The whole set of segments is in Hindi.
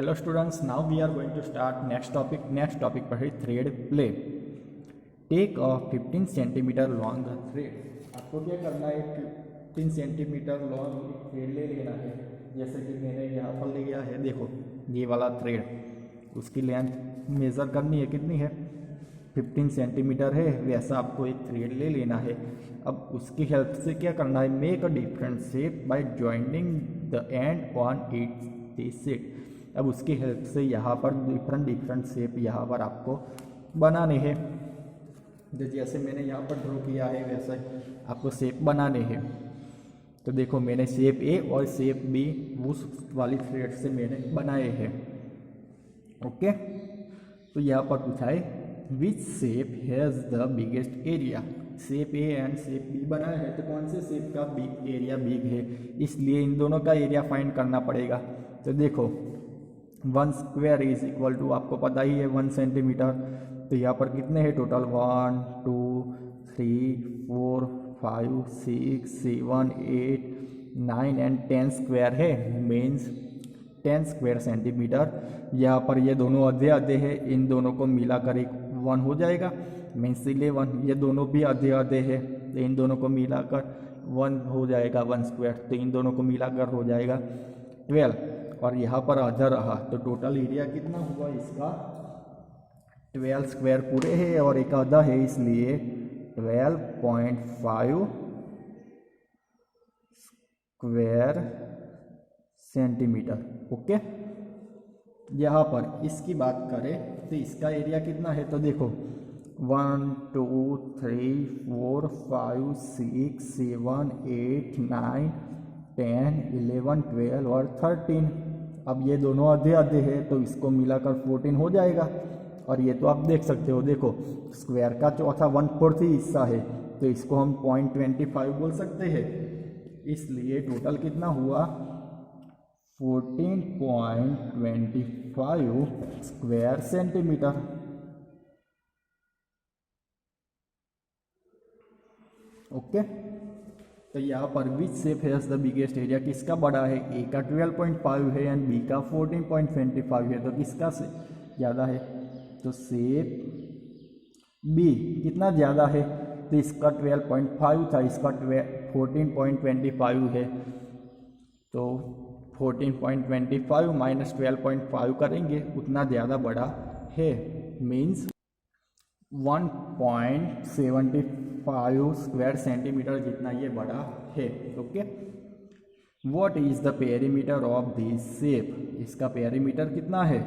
Hello students, now we are going to start next topic पर है thread play. Take a 15 centimetre long thread. आपको क्या करना है, 15 सेंटीमीटर लॉन्ग एक थ्रेड ले लेना है। जैसे कि मैंने यहाँ पर लिया है, देखो ये वाला थ्रेड, उसकी लेंथ मेज़र करनी है, कितनी है 15 सेंटीमीटर है। वैसा आपको एक थ्रेड ले लेना है। अब उसकी हेल्प से क्या करना है, make a different shape by joining the end on it's set. अब उसकी हेल्प से यहाँ पर डिफरेंट शेप यहाँ पर आपको बनाने हैं। जैसे मैंने यहाँ पर ड्रॉ किया है वैसा आपको शेप बनाने हैं। तो देखो मैंने शेप ए और शेप बी उस वाली थ्रेड से मैंने बनाए हैं। ओके, तो यहाँ पर पूछा है which shape has the biggest area. Shape A and shape B बनाया है, तो कौन से शेप का बिग एरिया बिग है, इसलिए इन दोनों का एरिया फाइंड करना पड़ेगा। तो देखो 1 स्क्वायर इज इक्वल टू, आपको पता ही है 1 सेंटीमीटर। तो यहाँ पर कितने हैं टोटल, 1 2 3 4 5 6 7 8 9 एंड 10 स्क्वायर है, मीन्स 10 स्क्वायर सेंटीमीटर। यहाँ पर ये दोनों आधे आधे हैं, इन दोनों को मिलाकर एक 1 हो जाएगा, मीन्स 11। ये दोनों भी आधे आधे हैं, तो इन दोनों को मिलाकर 1 हो जाएगा 1 स्क्वायर। तो इन दोनों को मिलाकर हो जाएगा 12, और यहाँ पर आधा रहा। तो टोटल एरिया कितना हुआ इसका, 12 स्क्वायर पूरे है और एक आधा है, इसलिए 12.5 स्क्वायर सेंटीमीटर। ओके, यहाँ पर इसकी बात करें तो इसका एरिया कितना है, तो देखो 1 2 3 4 5 6 7 8 9 10 11 12 और 13। अब ये दोनों आधे आधे हैं, तो इसको मिलाकर 14 हो जाएगा। और ये तो आप देख सकते हो, देखो स्क्वायर का चौथा 1/4 ही हिस्सा है, तो इसको हम 0.25 बोल सकते हैं। इसलिए टोटल कितना हुआ 14.25 स्क्वायर सेंटीमीटर। ओके, तो यहाँ पर विच shape has the biggest area, किसका बड़ा है, ए का 12.5 है एंड बी का 14.25 है, तो किसका से ज़्यादा है, तो शेप बी कितना ज़्यादा है, तो इसका 12.5 था, इसका 14.25 है। तो 14.25 माइनस 12.5 करेंगे, उतना ज़्यादा बड़ा है, मीन्स 1.75 स्क्वायर सेंटीमीटर जितना ये बड़ा है। Okay, what is the perimeter of this shape, इसका पेरीमीटर कितना है,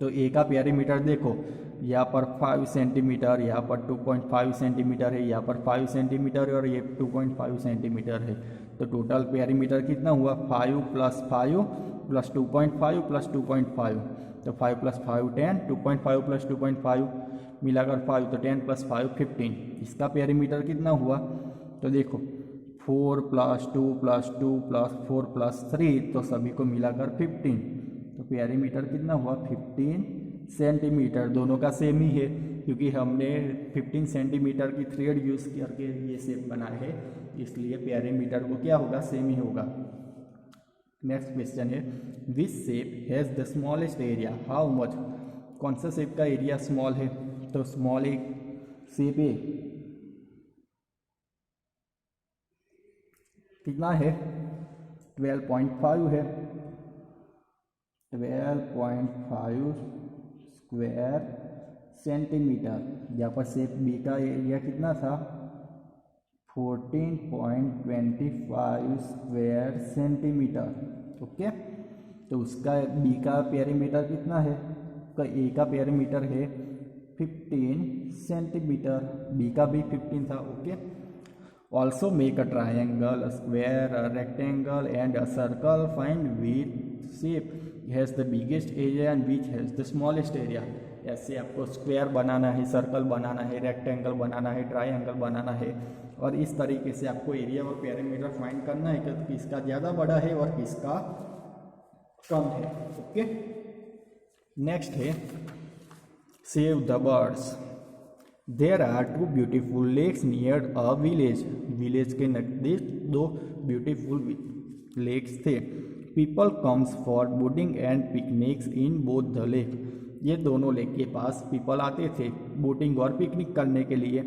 तो ए का पेरीमीटर देखो यहाँ पर 5 सेंटीमीटर, यहाँ पर 2.5 सेंटीमीटर है, यहाँ पर 5 सेंटीमीटर है और ये 2.5 सेंटीमीटर है। तो टोटल पेरीमीटर कितना हुआ 5 + 5 + 2.5 + 2.5, तो 5 + 5 10, 2.5 + 2.5 मिलाकर 5, तो 10 + 5 15। इसका पेरीमीटर कितना हुआ, तो देखो 4 + 2 + 2 + 4 + 3, तो सभी को मिलाकर 15। तो पेरीमीटर कितना हुआ 15 सेंटीमीटर। दोनों का सेम ही है, क्योंकि हमने 15 सेंटीमीटर की थ्रेड यूज़ करके ये शेप बनाए है, इसलिए पेरीमीटर को क्या होगा, सेम ही होगा। नेक्स्ट क्वेश्चन है which shape has the smallest area, how much, कौन सा शेप का एरिया स्मॉल है, तो स्मॉल एक शेप ए कितना है 12.5 है, 12.5 स्क्वायर सेंटीमीटर। यहाँ पर शेप बी का एरिया कितना था 14.25 स्क्वायर सेंटीमीटर। ओके, तो उसका बी का पेरीमीटर कितना है, तो ए का पेरीमीटर है 15 सेंटीमीटर, बी का भी 15 था। Okay, also make a triangle, a square, a rectangle and a circle, find which shape has the biggest area and which has the smallest area. ऐसे आपको स्क्वायर बनाना है, सर्कल बनाना है, रेक्टेंगल बनाना है, ट्राइंगल बनाना है, और इस तरीके से आपको एरिया और पेरीमीटर फाइंड करना है कि किसका ज़्यादा बड़ा है और किसका कम है। ओके, नेक्स्ट है save the birds. There are 2 beautiful lakes near a village. Village के नज़दीक 2 ब्यूटीफुल लेक्स थे। People comes for boating and picnics in both the lake. ये दोनों लेक के पास पीपल आते थे बोटिंग और पिकनिक करने के लिए।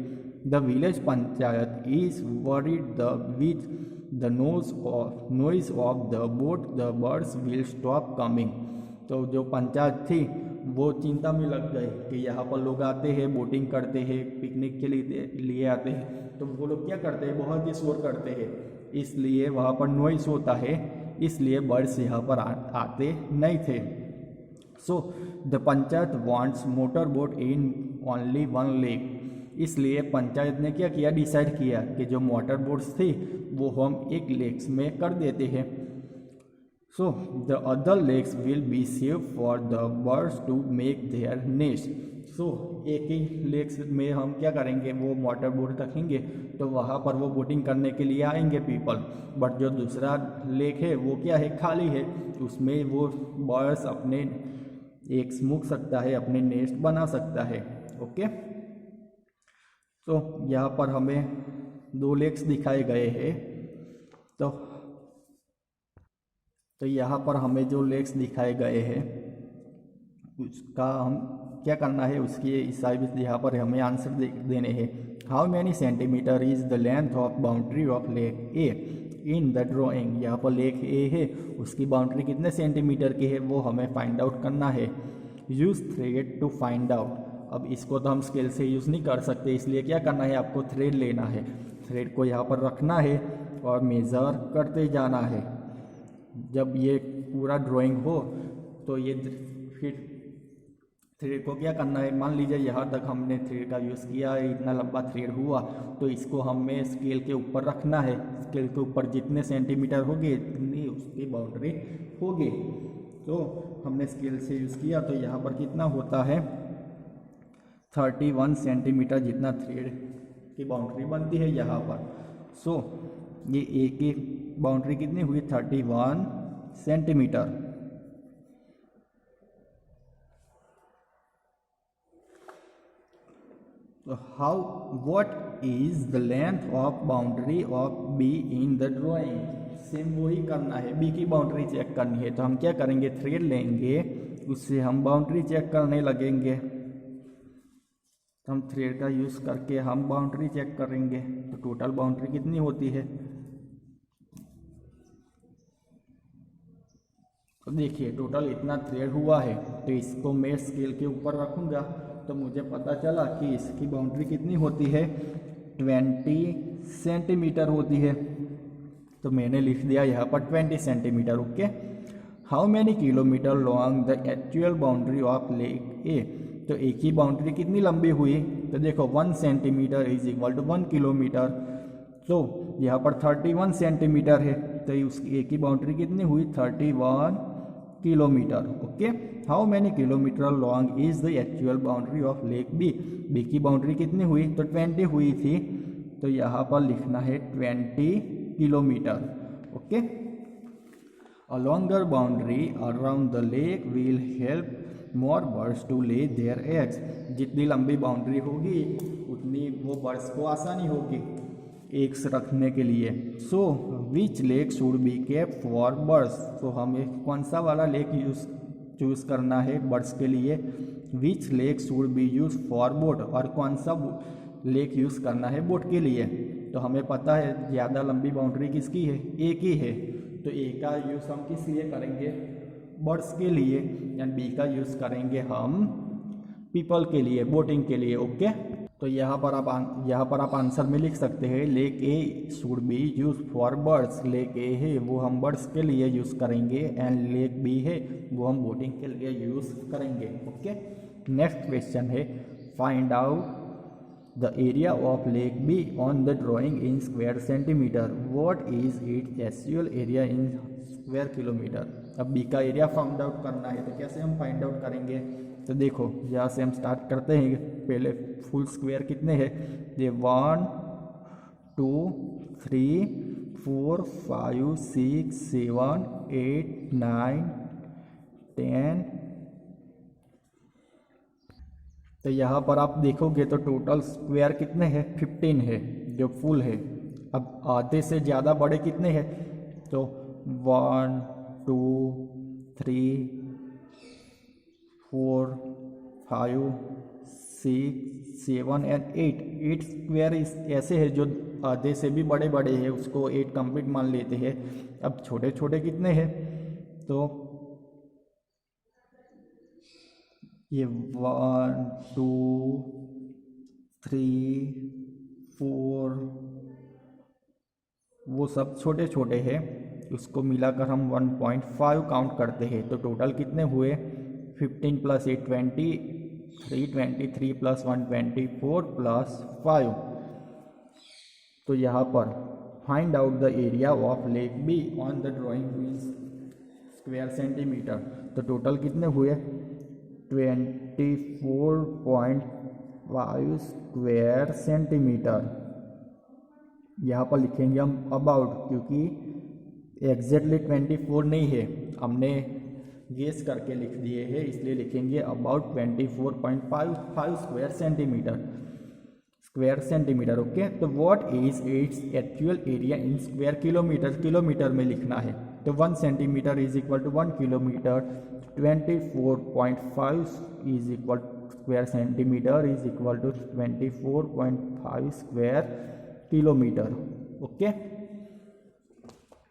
The village panchayat is worried the which the noise of the boat the birds will stop coming. तो जो पंचायत थी वो चिंता में लग गए कि यहाँ पर लोग आते हैं, बोटिंग करते हैं, पिकनिक के लिए आते हैं, तो वो लोग क्या करते हैं, बहुत ही शोर करते हैं, इसलिए वहाँ पर नॉइस होता है, इसलिए बर्ड्स यहाँ पर आते नहीं थे। So the panchayat wants motor boat in only one lake. इसलिए पंचायत ने क्या किया, डिसाइड किया कि जो मोटर बोट्स थी वो हम एक लेक्स में कर देते हैं। So the other lakes will be save for the birds to make their nest. So एक ही लेक्स में हम क्या करेंगे, वो मोटर बोट रखेंगे तो वहाँ पर वो बोटिंग करने के लिए आएंगे पीपल। बट जो दूसरा लेक है वो क्या है, खाली है, उसमें वो बर्ड्स अपने एक स्मूक सकता है, अपने नेस्ट बना सकता है। ओके, तो यहाँ पर हमें दो लेक्स दिखाए गए हैं। तो यहाँ पर हमें जो लेक्स दिखाए गए हैं उसका हम क्या करना है, उसके हिसाब यहाँ पर हमें आंसर देने हैं। How many centimetre is the length of boundary of lake A in the drawing. यहाँ पर लेक ए है, उसकी बाउंड्री कितने सेंटीमीटर की है वो हमें फाइंड आउट करना है। Use thread to find out. अब इसको तो हम स्केल से यूज़ नहीं कर सकते, इसलिए क्या करना है, आपको थ्रेड लेना है, थ्रेड को यहाँ पर रखना है और मेज़र करते जाना है। जब ये पूरा ड्राइंग हो तो ये फिर थ्रेड को क्या करना है, मान लीजिए यहाँ तक हमने थ्रेड का यूज़ किया है, इतना लंबा थ्रेड हुआ, तो इसको हमें स्केल के ऊपर रखना है। स्केल के ऊपर जितने सेंटीमीटर होगी इतनी उसकी बाउंड्री होगी। तो हमने स्केल से यूज़ किया तो यहाँ पर कितना होता है, 31 सेंटीमीटर जितना थ्रेड की बाउंड्री बनती है यहाँ पर। सो ये एक एक बाउंड्री कितनी हुई, 31 सेंटीमीटर। तो how what is the length of boundary of be in the drawing. Same वही करना है, बी की बाउंड्री चेक करनी है, तो हम क्या करेंगे, थ्रेड लेंगे, उससे हम बाउंड्री चेक करने लगेंगे। तो हम थ्रेड का यूज़ करके हम बाउंड्री चेक करेंगे, तो टोटल बाउंड्री कितनी होती है। तो देखिए टोटल इतना थ्रेड हुआ है, तो इसको मैं स्केल के ऊपर रखूँगा तो मुझे पता चला कि इसकी बाउंड्री कितनी होती है, 20 सेंटीमीटर होती है। तो मैंने लिख दिया यहाँ पर 20 centimetre. Okay, how many kilometre long the actual boundary of lake A. तो एक ही बाउंड्री कितनी लंबी हुई, तो देखो 1 centimetre is equal to 1 kilometre. तो यहाँ पर 31 सेंटीमीटर है, तो उसकी एक ही बाउंड्री कितनी हुई, 31 kilometre. Okay, how many kilometre long is the actual boundary of lake B. B की बाउंड्री कितनी हुई, तो 20 हुई थी, तो यहाँ पर लिखना है 20 kilometre. Okay, a longer boundary around the lake will help more birds to lay their eggs. जितनी लंबी बाउंड्री होगी उतनी वो बर्ड्स को आसानी होगी एग्स रखने के लिए। So which lake should be kept for birds. तो हमें कौन सा वाला लेक चूज़ करना है बर्ड्स के लिए। विच lake should be use for boat, और कौन सा लेक यूज़ करना है बोट के लिए। तो हमें पता है ज़्यादा लंबी बाउंड्री किसकी है, एक ही है, तो ए का यूज़ हम किस लिए करेंगे, बर्ड्स के लिए, एंड बी का यूज़ करेंगे हम पीपल के लिए, बोटिंग के लिए। ओके, तो यहाँ पर आप आंसर में लिख सकते हैं lake A should be use for birds. Lake A है वो हम बर्ड्स के लिए यूज़ करेंगे, एंड लेक बी है वो हम बोटिंग के लिए यूज़ करेंगे। ओके, नेक्स्ट क्वेश्चन है, find out the area of lake be on the drawing in square centimetre. What is it actual area in square kilometre. अब बी का एरिया फाइंड आउट करना है, तो कैसे हम फाइंड आउट करेंगे, तो देखो यहाँ से हम स्टार्ट करते हैं। पहले फुल स्क्वायर कितने हैं, ये 1 2 3 4 5 6 7 8 9 10। तो यहाँ पर आप देखोगे तो टोटल स्क्वायर कितने हैं, 15 है जो फुल है। अब आधे से ज़्यादा बड़े कितने हैं, तो 1 2 3 4 5 6 7 एंड 8 स्क्वायर इस ऐसे है जो आधे से भी बड़े बड़े हैं, उसको 8 कंप्लीट मान लेते हैं। अब छोटे छोटे कितने हैं, तो ये 1 2 3 4 वो सब छोटे छोटे हैं, उसको मिलाकर हम 1.5 काउंट करते हैं। तो टोटल कितने हुए, 15 + 8 20, 323 + 1 24 + 5। तो यहाँ पर find out the area of lake be on the drawing in square centimetre. तो टोटल कितने हुए, 24.5 स्क्वायर सेंटीमीटर। यहाँ पर लिखेंगे हम अबाउट, क्योंकि एग्जैक्टली 24 नहीं है, हमने गेस करके लिख दिए हैं, इसलिए लिखेंगे अबाउट 24.5 स्क्वायर सेंटीमीटर। ओके, तो what is its actual area in square kilometre, kilometre में लिखना है। तो 1 centimetre is equal to 1 kilometre, 24.5 is equal square centimetre is equal to 24.5 square kilometre. Okay,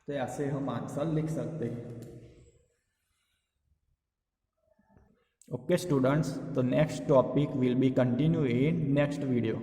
तो ऐसे हम आंसर लिख सकते हैं। ओके स्टूडेंट्स, तो next topic will be continue in next video.